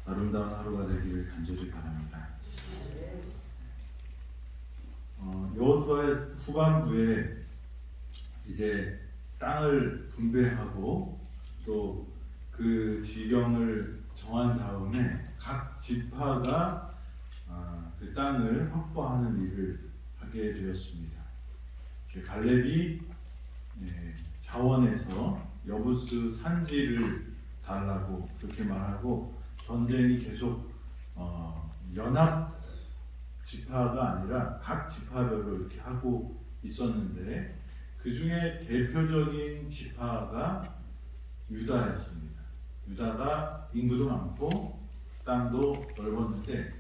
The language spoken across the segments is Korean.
아름다운 하루가 되기를 간절히 바랍니다. 여호수아의 후반부에 이제 땅을 분배하고 또 그 지경을 정한 다음에 각 지파가 그 땅을 확보하는 일을 하게 되었습니다. 갈렙이 자원에서 여부스 산지를 달라고 그렇게 말하고 전쟁이 계속 연합 지파가 아니라 각 지파별로 이렇게 하고 있었는데 그 중에 대표적인 지파가 유다였습니다. 유다가 인구도 많고 땅도 넓었는데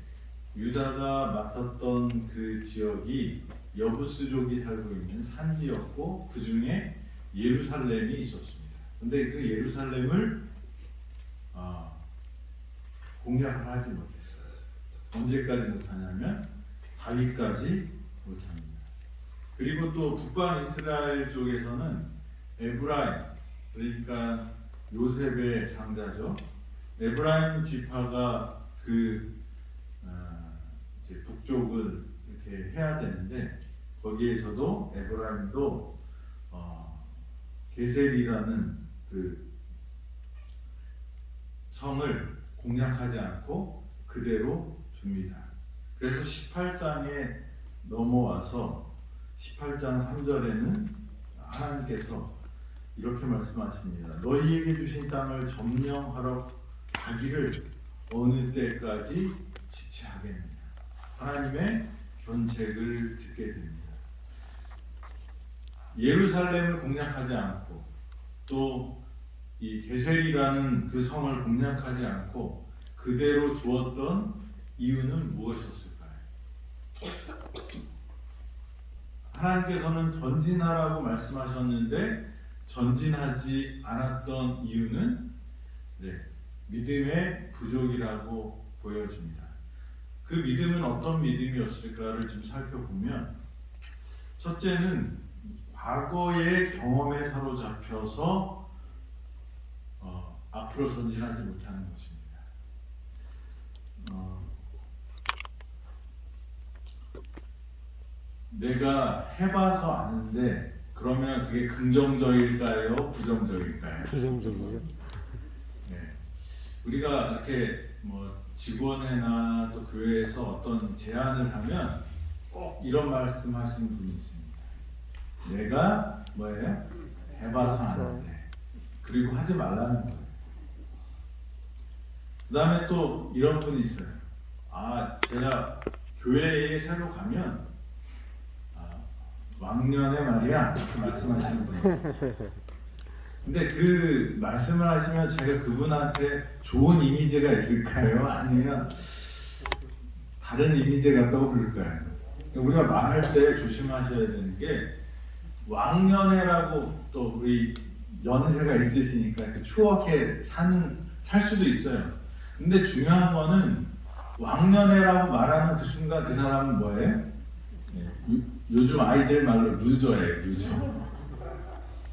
유다가 맡았던 그 지역이 여부스족이 살고 있는 산지였고 그 중에 예루살렘이 있었습니다. 근데 그 예루살렘을 공략을 하지 못했어요. 언제까지 못하냐면 다윗까지 못합니다. 그리고 또 북방 이스라엘 쪽에서는 에브라임, 그러니까 요셉의 장자죠. 에브라임 지파가 이제 북쪽을 이렇게 해야 되는데 거기에서도 에브라임도 게셀이라는 그 성을 공략하지 않고 그대로 줍니다. 그래서 18장에 넘어와서 18장 3절에는 하나님께서 이렇게 말씀하십니다. 너희에게 주신 땅을 점령하러 가기를 어느 때까지 지체하겠느냐. 하나님의 견책을 듣게 됩니다. 예루살렘을 공략하지 않고 또 이 게셀이라는 그 성을 공략하지 않고 그대로 두었던 이유는 무엇이었을까요? 하나님께서는 전진하라고 말씀하셨는데 전진하지 않았던 이유는 믿음의 부족이라고 보여집니다. 그 믿음은 어떤 믿음이었을까를 좀 살펴보면 첫째는 과거의 경험에 사로잡혀서 앞으로 전진하지 못하는 것입니다. 내가 해봐서 아는데 그러면 그게 긍정적일까요? 부정적일까요? 부정적이요. 네. 우리가 이렇게 직원회나 또 교회에서 어떤 제안을 하면 꼭 이런 말씀하시는 분이 있습니다. 내가 뭐예요? 해봐서 아는데 그리고 하지 말라는 거예요. 그 다음에 또 이런 분이 있어요. 제가 교회에 새로 가면 왕년에 말이야 이렇게 말씀하시는 분이 있어요. 근데 그 말씀을 하시면 제가 그분한테 좋은 이미지가 있을까요? 아니면 다른 이미지가 떠오를까요? 우리가 말할 때 조심하셔야 되는 게 왕년회라고 또 우리 연세가 있으시니까 그 추억에 살 수도 있어요. 근데 중요한 거는 왕년회라고 말하는 그 순간 그 사람은 뭐예요? 요즘 아이들 말로 루저예요. 루저.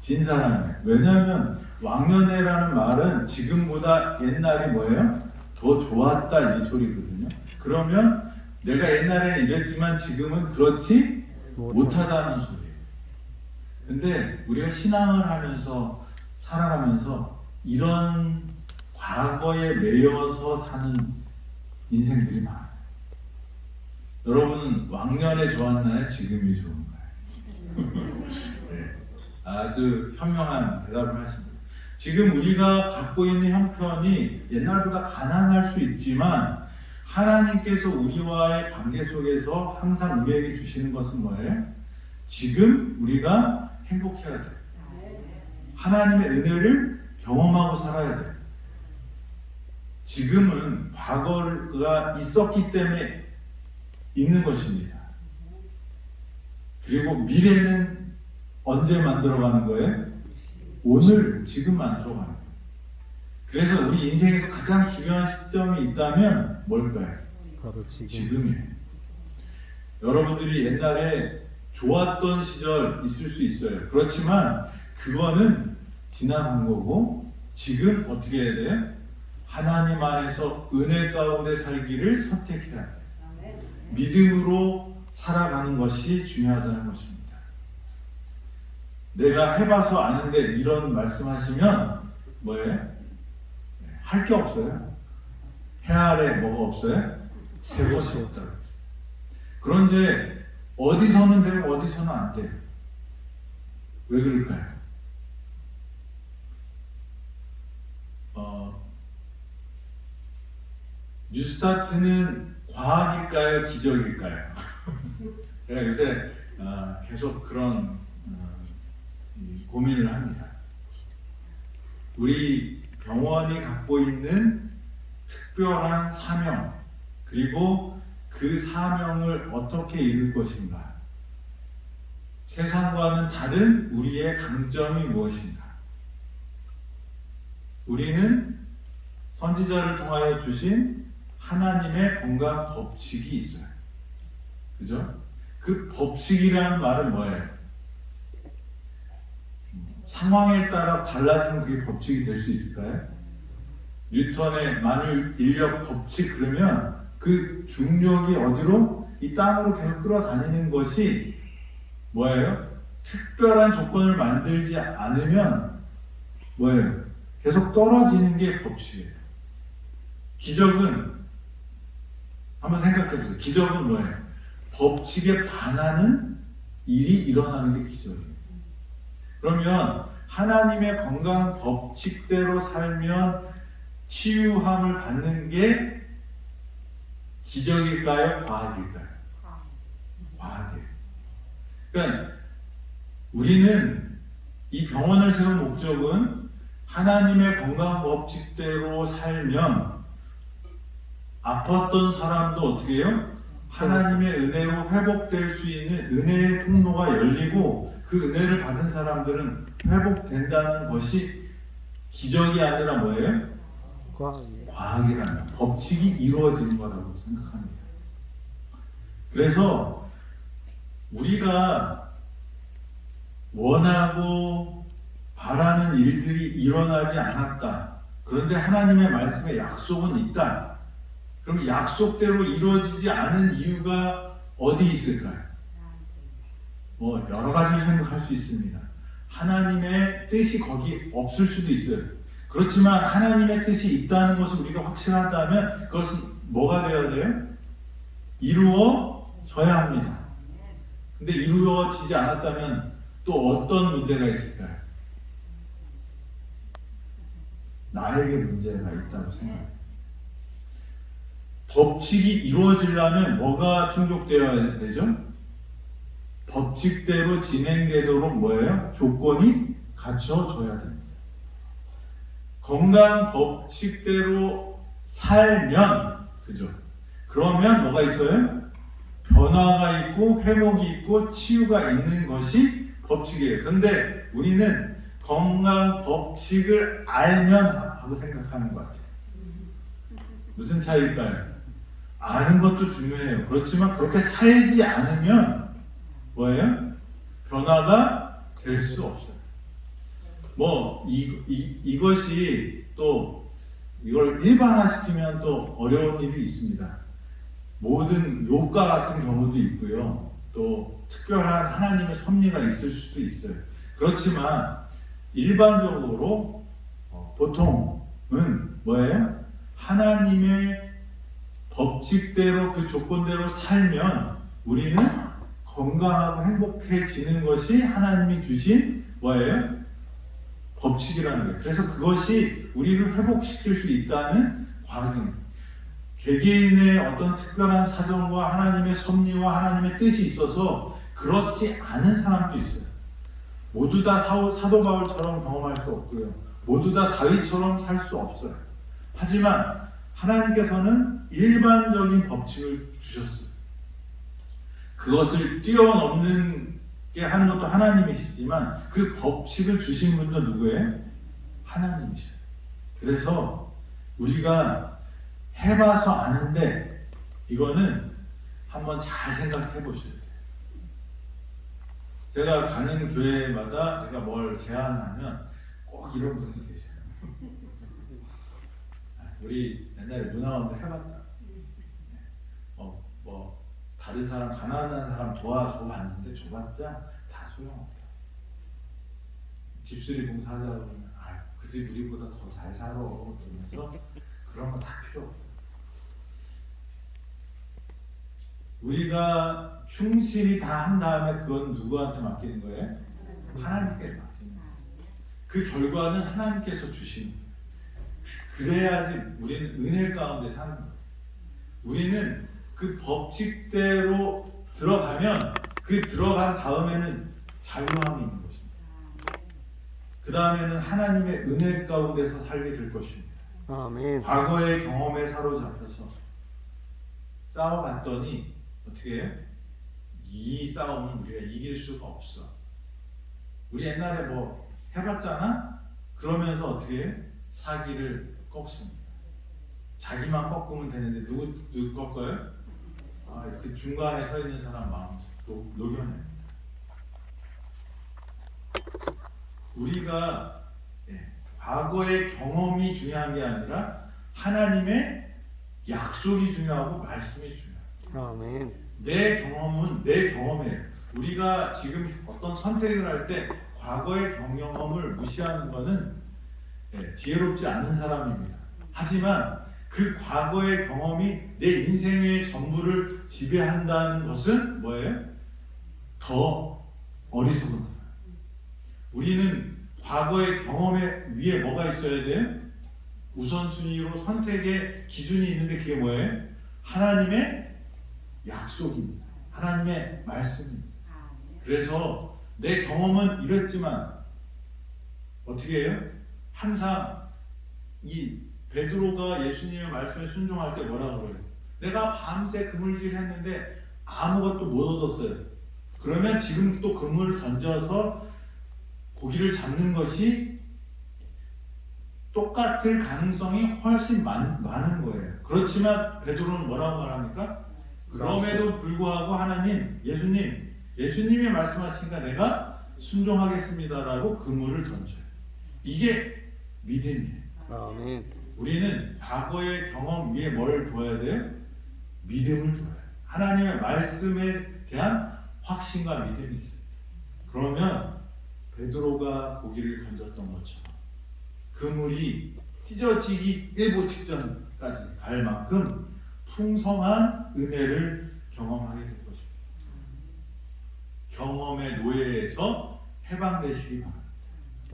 진 사람이에요. 왜냐하면 왕년회라는 말은 지금보다 옛날이 뭐예요? 더 좋았다 이 소리거든요. 그러면 내가 옛날에는 이랬지만 지금은 그렇지 못하다는 소리예요. 근데 우리가 신앙을 하면서 살아가면서 이런 과거에 매여서 사는 인생들이 많아요. 여러분은 왕년에 좋았나요? 지금이 좋은가요? 네. 아주 현명한 대답을 하십니다. 지금 우리가 갖고 있는 형편이 옛날보다 가난할 수 있지만 하나님께서 우리와의 관계 속에서 항상 우리에게 주시는 것은 뭐예요? 지금 우리가 행복해야 돼요. 하나님의 은혜를 경험하고 살아야 돼요. 지금은 과거가 있었기 때문에 있는 것입니다. 그리고 미래는 언제 만들어가는 거예요? 오늘, 지금 만들어가는 거예요. 그래서 우리 인생에서 가장 중요한 시점이 있다면 뭘까요? 바로 지금이에요. 여러분들이 옛날에 좋았던 시절 있을 수 있어요. 그렇지만 그거는 지나간 거고 지금 어떻게 해야 돼요? 하나님 안에서 은혜 가운데 살기를 선택해야 돼. 믿음으로 살아가는 것이 중요하다는 것입니다. 내가 해봐서 아는데 이런 말씀하시면 뭐예요? 할 게 없어요. 해 아래 뭐가 없어요? 새 것이 없다고 했어요. 그런데 어디서는 되고 어디서는 안 돼요. 왜 그럴까요? 뉴스타트는 과학일까요? 기적일까요? 제가 요새 계속 그런 고민을 합니다. 우리 병원이 갖고 있는 특별한 사명, 그리고 그 사명을 어떻게 이룰 것인가? 세상과는 다른 우리의 강점이 무엇인가? 우리는 선지자를 통하여 주신 하나님의 건강 법칙이 있어요. 그죠? 그 법칙이라는 말은 뭐예요? 상황에 따라 달라지는 그게 법칙이 될 수 있을까요? 뉴턴의 만유인력 법칙 그러면 그 중력이 어디로? 이 땅으로 계속 끌어다니는 것이 뭐예요? 특별한 조건을 만들지 않으면 뭐예요? 계속 떨어지는 게 법칙이에요. 기적은 한번 생각해 보세요. 기적은 뭐예요? 법칙에 반하는 일이 일어나는 게 기적이에요. 그러면 하나님의 건강 법칙대로 살면 치유함을 받는 게 기적일까요? 과학일까요? 과학이에요. 그러니까 우리는 이 병원을 세운 목적은 하나님의 건강 법칙대로 살면 아팠던 사람도 어떻게 해요? 하나님의 은혜로 회복될 수 있는 은혜의 통로가 열리고 그 은혜를 받은 사람들은 회복된다는 것이 기적이 아니라 뭐예요? 과학이라는 법칙이 이루어지는 거라고 생각합니다. 그래서 우리가 원하고 바라는 일들이 일어나지 않았다. 그런데 하나님의 말씀에 약속은 있다. 그럼 약속대로 이루어지지 않은 이유가 어디 있을까요? 뭐 여러 가지 생각할 수 있습니다. 하나님의 뜻이 거기 없을 수도 있어요. 그렇지만 하나님의 뜻이 있다는 것을 우리가 확신한다면 그것은 뭐가 되어야 돼요? 이루어져야 합니다. 근데 이루어지지 않았다면 또 어떤 문제가 있을까요? 나에게 문제가 있다고 생각해요. 법칙이 이루어지려면 뭐가 충족되어야 되죠? 법칙대로 진행되도록 뭐예요? 조건이 갖춰져야 됩니다. 건강 법칙대로 살면, 그죠? 그러면 뭐가 있어요? 변화가 있고 회복이 있고 치유가 있는 것이 법칙이에요. 근데 우리는 건강 법칙을 알면 하고 생각하는 것 같아요. 무슨 차이일까요? 아는 것도 중요해요. 그렇지만 그렇게 살지 않으면 뭐예요? 변화가 될 수 없어요. 뭐 이것이 또 이걸 일반화시키면 또 어려운 일이 있습니다. 모든 욥과 같은 경우도 있고요. 또 특별한 하나님의 섭리가 있을 수도 있어요. 그렇지만 일반적으로 보통은 뭐예요? 하나님의 법칙대로 그 조건대로 살면 우리는 건강하고 행복해지는 것이 하나님이 주신 뭐예요? 법칙이라는 거예요. 그래서 그것이 우리를 회복시킬 수 있다는 과정입니다. 개개인의 어떤 특별한 사정과 하나님의 섭리와 하나님의 뜻이 있어서 그렇지 않은 사람도 있어요. 모두 다 사도 바울처럼 경험할 수 없고요. 모두 다 다윗처럼 살 수 없어요. 하지만 하나님께서는 일반적인 법칙을 주셨어요. 그것을 뛰어넘는 게 하는 것도 하나님이시지만 그 법칙을 주신 분도 누구예요? 하나님이셔요. 그래서 우리가 해봐서 아는데 이거는 한번 잘 생각해 보셔야 돼요. 제가 가는 교회마다 제가 뭘 제안하면 꼭 이런 분이 계셔요. 우리 옛날에 문화원도 해봤다. 뭐 다른 사람 가난한 사람 도와줘 봤는데 줘봤자 다 소용없다. 집수리 봉사하자 그러면 그 집 우리보다 더 잘 살아 그러면서 그런 거 다 필요 없다. 우리가 충실히 다 한 다음에 그건 누구한테 맡기는 거예요? 하나님께 맡기는 거예요. 그 결과는 하나님께서 주시는 거예요. 그래야지 우리는 은혜 가운데 사는 거예요. 우리는 그 법칙대로 들어가면 그 들어간 다음에는 자유함이 있는 것입니다. 그 다음에는 하나님의 은혜 가운데서 살게 될 것입니다. 아멘. 과거의 경험에 사로잡혀서 싸워봤더니 어떻게 해요? 이 싸움은 우리가 이길 수가 없어. 우리 옛날에 뭐 해봤잖아? 그러면서 어떻게 해요? 사기를 꺾습니다. 자기만 꺾으면 되는데 누구 꺾어요? 그 중간에 서 있는 사람 마음 녹여냅니다. 우리가 과거의 경험이 중요한 게 아니라 하나님의 약속이 중요하고 말씀이 중요해요. 아멘. 내 경험은 내 경험이에요. 우리가 지금 어떤 선택을 할 때 과거의 경험을 무시하는 것은 지혜롭지 않은 사람입니다. 하지만 그 과거의 경험이 내 인생의 전부를 지배한다는 것은 뭐예요? 더 어리석은 거예요. 우리는 과거의 경험에 위에 뭐가 있어야 돼요? 우선순위로 선택의 기준이 있는데 그게 뭐예요? 하나님의 약속입니다. 하나님의 말씀입니다. 그래서 내 경험은 이랬지만 어떻게 해요? 항상 이 베드로가 예수님의 말씀에 순종할 때 뭐라고 그래요? 내가 밤새 그물질 했는데 아무것도 못 얻었어요. 그러면 지금 또 그물을 던져서 고기를 잡는 것이 똑같을 가능성이 훨씬 많은 거예요. 그렇지만 베드로는 뭐라고 말합니까? 그럼에도 불구하고 하나님, 예수님이 말씀하시니까 내가 순종하겠습니다라고 그물을 던져요. 이게 믿음이에요. 아멘. 우리는 과거의 경험 위에 뭘 둬야 돼요? 믿음을 둬야 돼요. 하나님의 말씀에 대한 확신과 믿음이 있어요. 그러면 베드로가 고기를 건졌던 것처럼 그물이 찢어지기 일보 직전까지 갈 만큼 풍성한 은혜를 경험하게 될 것입니다. 경험의 노예에서 해방되시기 바랍니다.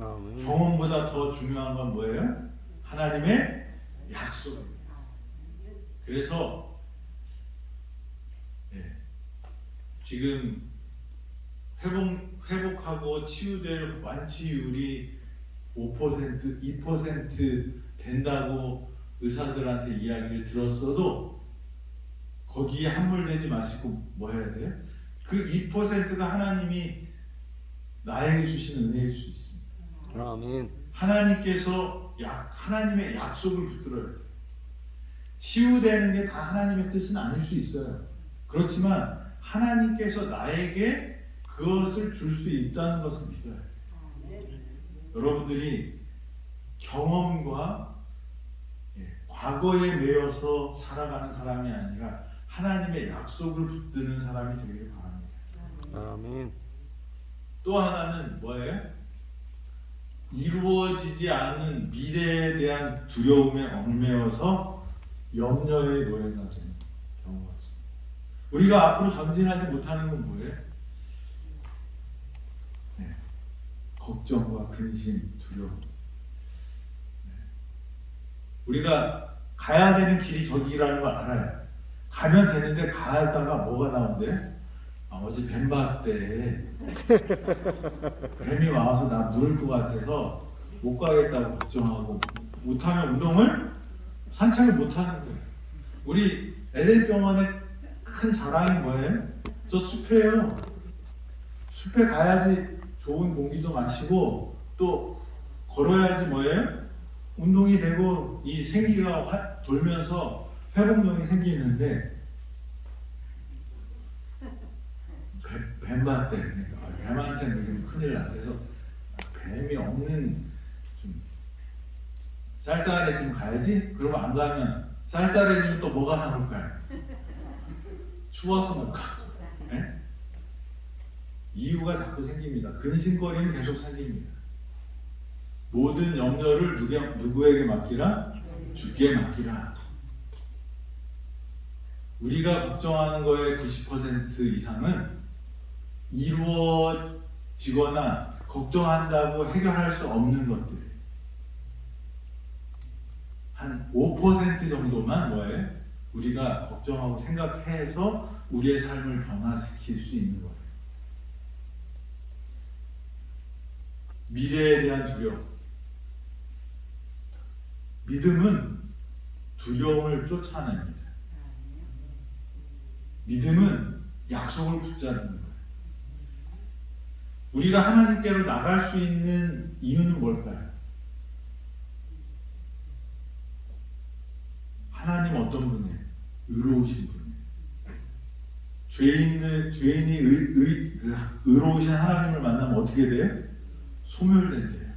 아멘. 경험보다 더 중요한 건 뭐예요? 하나님의 약속입니다. 그래서 지금 회복하고 치유될 완치율이 5%, 2% 된다고 의사들한테 이야기를 들었어도 거기에 함몰되지 마시고 뭐 해야 돼요? 그 2%가 하나님이 나에게 주신 은혜일 수 있습니다. 아멘. 하나님께서 하나님의 약속을 붙들어야 돼요. 치유되는 게 다 하나님의 뜻은 아닐 수 있어요. 그렇지만 하나님께서 나에게 그것을 줄 수 있다는 것을 믿어야 돼요. 여러분들이 경험과 과거에 매여서 살아가는 사람이 아니라 하나님의 약속을 붙드는 사람이 되기를 바랍니다. 아멘. 또 하나는 뭐예요? 이루어지지 않는 미래에 대한 두려움에 얽매여서 염려의 노예가 되는 경우가 있습니다. 우리가 앞으로 전진하지 못하는 건 뭐예요? 걱정과 근심, 두려움. 우리가 가야 되는 길이 저기라는 걸 알아요. 가면 되는데 가다가 뭐가 나온대? 어제 뱀 봤대. 뱀이 와서 나 물을 것 같아서 못 가겠다고 걱정하고 못하면 운동을 산책을 못하는 거예요. 우리 LA 병원의 큰 자랑이 뭐예요? 저 숲이에요. 숲에 가야지 좋은 공기도 마시고 또 걸어야지 뭐예요? 운동이 되고 이 생기가 돌면서 회복력이 생기는데 뱀한테 그러니까 뱀한테 물리면 큰일 나. 그래서 뱀이 없는 좀 쌀쌀해지면 가야지? 그러고 안 가면 쌀쌀해지면 또 뭐가 나올까요? 추워서 못 가고. 네? 이유가 자꾸 생깁니다. 근심거리는 계속 생깁니다. 모든 염려를 누구에게 맡기라? 주께 맡기라. 우리가 걱정하는 거의 90% 이상은 이루어지거나 걱정한다고 해결할 수 없는 것들이에요. 한 5% 정도만 뭐예요? 우리가 걱정하고 생각해서 우리의 삶을 변화시킬 수 있는 거예요. 미래에 대한 두려움. 믿음은 두려움을 쫓아냅니다. 믿음은 약속을 붙잡는 거예요. 우리가 하나님께로 나갈 수 있는 이유는 뭘까요? 하나님 어떤 분이에요? 의로우신 분이에요. 죄인이 의로우신 하나님을 만나면 어떻게 돼요? 소멸된대요.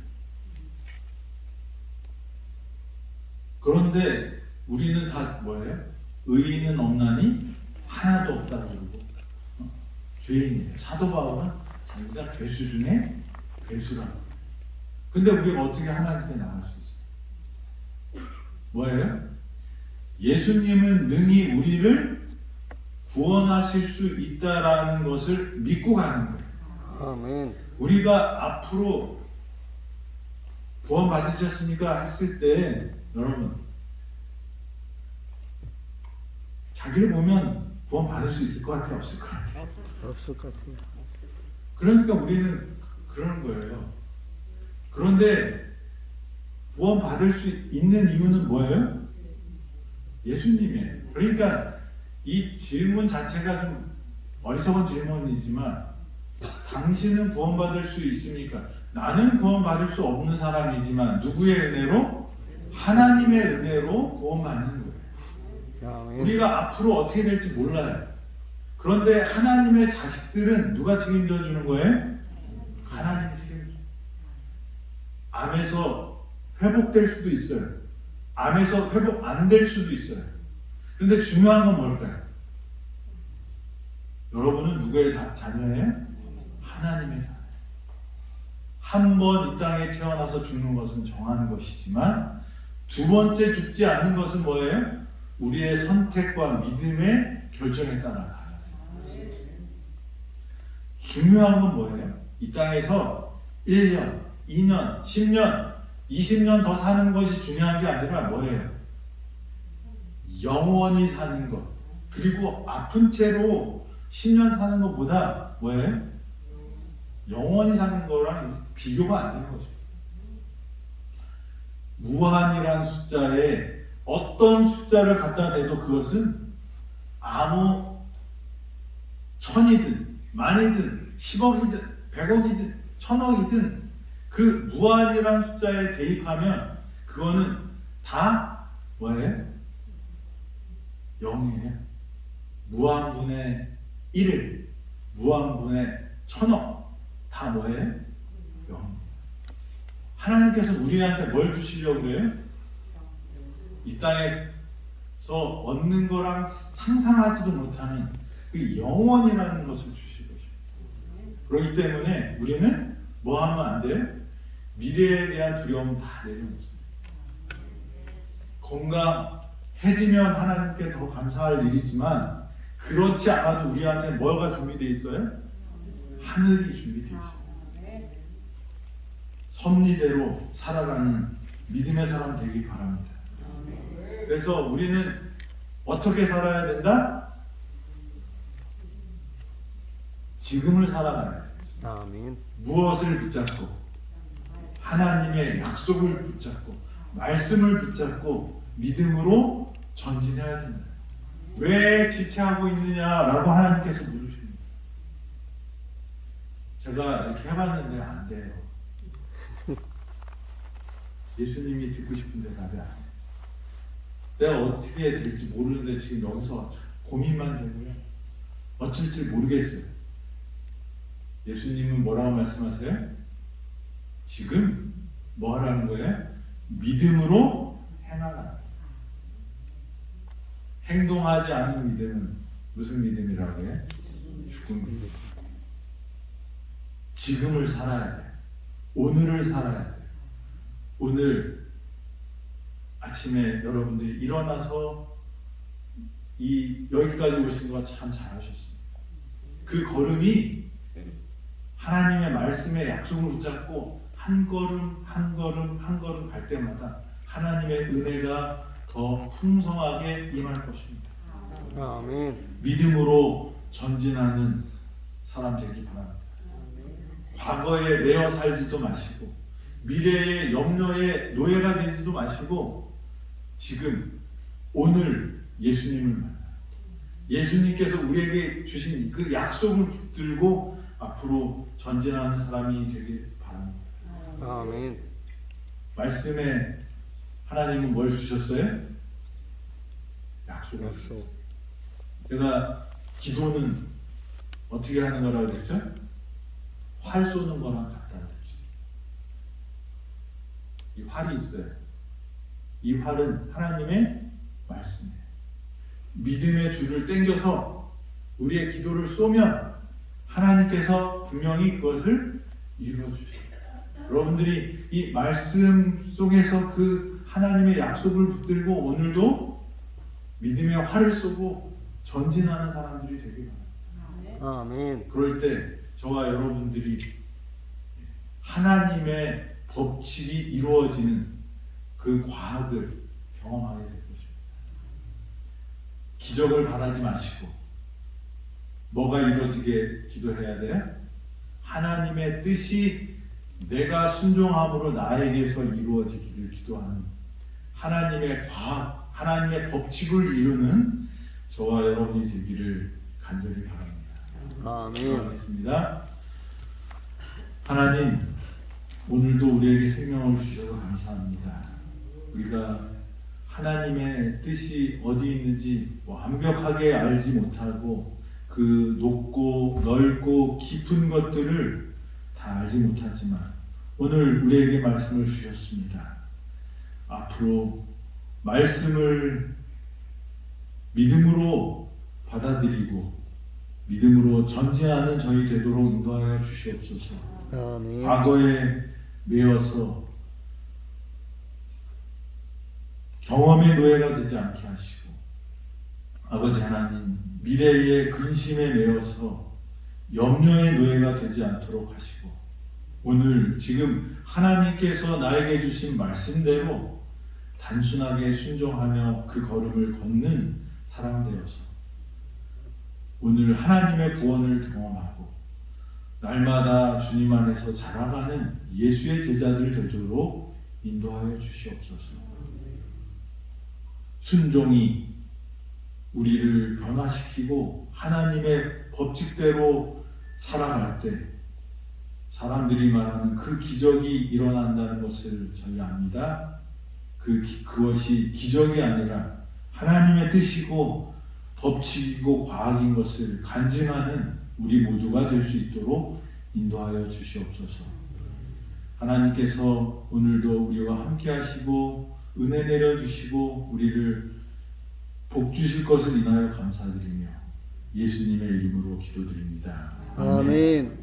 그런데 우리는 다 뭐예요? 의인은 없나니 하나도 없다고 그러고 죄인이에요. 사도 바울은 자기가 괴수 중에 괴수라고. 근데 우리가 어떻게 하나님께 나갈 수 있어요? 뭐예요? 예수님은 능히 우리를 구원하실 수 있다라는 것을 믿고 가는 거예요. 아멘. 우리가 앞으로 구원 받으셨습니까? 했을 때 여러분 자기를 보면 구원 받을 수 있을 것 같아요? 없을 것 같아요? 없을 것 같아요. 그러니까 우리는 그러는 거예요. 그런데 구원 받을 수 있는 이유는 뭐예요? 예수님이에요. 그러니까 이 질문 자체가 좀 어리석은 질문이지만 당신은 구원받을 수 있습니까? 나는 구원받을 수 없는 사람이지만 누구의 은혜로? 하나님의 은혜로 구원받는 거예요. 아멘. 우리가 앞으로 어떻게 될지 몰라요. 그런데 하나님의 자식들은 누가 책임져 주는 거예요? 하나님이 책임져 줘요. 암에서 회복될 수도 있어요. 암에서 회복 안 될 수도 있어요. 그런데 중요한 건 뭘까요? 여러분은 누구의 자녀예요? 하나님의 자녀. 한 번 이 땅에 태어나서 죽는 것은 정하는 것이지만 두 번째 죽지 않는 것은 뭐예요? 우리의 선택과 믿음의 결정에 따라 달라져요. 중요한 건 뭐예요? 이 땅에서 1년, 2년, 10년, 20년 더 사는 것이 중요한 게 아니라 뭐예요? 영원히 사는 것. 그리고 아픈 채로 10년 사는 것보다 뭐예요? 영원히 사는 거랑 비교가 안 되는 거죠. 무한이란 숫자에 어떤 숫자를 갖다 대도 그것은 아무 천이든 만이든 10억이든 100억이든 1000억이든 그 무한이란 숫자에 대입하면 그거는 다 뭐예요? 0이에요. 무한분의 1을 무한분의 1000억 다 뭐예요? 0. 하나님께서 우리한테 뭘 주시려고 그래요? 이 땅에서 얻는 거랑 상상하지도 못하는 그 영원이라는 것을 주시고 싶어요. 그렇기 때문에 우리는 뭐 하면 안 돼요? 미래에 대한 두려움 다 내려놓습니다. 건강해지면 하나님께 더 감사할 일이지만 그렇지 않아도 우리한테 뭐가 준비되어 있어요? 하늘이 준비되어 있어요. 섭리대로 살아가는 믿음의 사람 되길 바랍니다. 그래서 우리는 어떻게 살아야 된다? 지금을 살아가야 돼요. 아멘. 무엇을 붙잡고? 하나님의 약속을 붙잡고 말씀을 붙잡고 믿음으로 전진해야 된다. 왜 지체하고 있느냐라고 하나님께서 물으십니다. 제가 이렇게 해봤는데 안 돼요. 예수님이 듣고 싶은데 답이 안 돼요. 내가 어떻게 될지 모르는데 지금 여기서 고민만 되고요. 어쩔지 모르겠어요. 예수님은 뭐라고 말씀하세요? 지금 뭐 하라는 거예요? 믿음으로 행하라. 행동하지 않은 믿음은 무슨 믿음이라고 해? 죽은 믿음. 지금을 살아야 돼. 오늘을 살아야 돼. 오늘 아침에 여러분들이 일어나서 여기까지 오신 거 참 잘하셨습니다. 그 걸음이 하나님의 말씀에 약속을 붙잡고 한 걸음 한 걸음 한 걸음 갈 때마다 하나님의 은혜가 더 풍성하게 임할 것입니다. 아멘. 믿음으로 전진하는 사람 되기 바랍니다. 과거에 매여 살지도 마시고 미래의 염려에 노예가 되지도 마시고 지금 오늘 예수님을 만나요. 예수님께서 우리에게 주신 그 약속을 붙들고 앞으로 전진하는 사람이 되길 바랍니다. 아멘. 말씀에 하나님은 뭘 주셨어요? 약속을 주셨어요. 약속. 제가 기도는 어떻게 하는 거라고 그랬죠? 활 쏘는 거랑 같다고 그랬죠. 이 활이 있어요. 이 활은 하나님의 말씀이에요. 믿음의 줄을 당겨서 우리의 기도를 쏘면 하나님께서 분명히 그것을 이루어 주셔요. 여러분들이 이 말씀 속에서 그 하나님의 약속을 붙들고 오늘도 믿음의 활을 쏘고 전진하는 사람들이 되길 바랍니다. 아멘. 그럴 때 저와 여러분들이 하나님의 법칙이 이루어지는 그 과학을 경험하게 될 것입니다. 기적을 바라지 마시고 뭐가 이루어지게 기도해야 돼요? 하나님의 뜻이 내가 순종함으로 나에게서 이루어지기를 기도하는 하나님의 과학, 하나님의 법칙을 이루는 저와 여러분이 되기를 간절히 바랍니다. 아멘. 기도하겠습니다. 하나님, 오늘도 우리에게 생명을 주셔서 감사합니다. 우리가 하나님의 뜻이 어디 있는지 완벽하게 알지 못하고 그 높고 넓고 깊은 것들을 다 알지 못하지만 오늘 우리에게 말씀을 주셨습니다. 앞으로 말씀을 믿음으로 받아들이고 믿음으로 전진하는 저희 되도록 인도하여 주시옵소서. 아멘. 과거에 매여서 경험의 노예가 되지 않게 하시고 아버지 하나님 미래의 근심에 매여서 염려의 노예가 되지 않도록 하시고 오늘 지금 하나님께서 나에게 주신 말씀대로 단순하게 순종하며 그 걸음을 걷는 사람 되어서 오늘 하나님의 구원을 경험하고 날마다 주님 안에서 자라가는 예수의 제자들 되도록 인도하여 주시옵소서. 순종이 우리를 변화시키고 하나님의 법칙대로 살아갈 때 사람들이 말하는 그 기적이 일어난다는 것을 저희 압니다. 그것이 기적이 아니라 하나님의 뜻이고 법칙이고 과학인 것을 간증하는 우리 모두가 될 수 있도록 인도하여 주시옵소서. 하나님께서 오늘도 우리와 함께 하시고 은혜 내려주시고 우리를 복 주실 것을 인하여 감사드리며 예수님의 이름으로 기도드립니다. 아멘.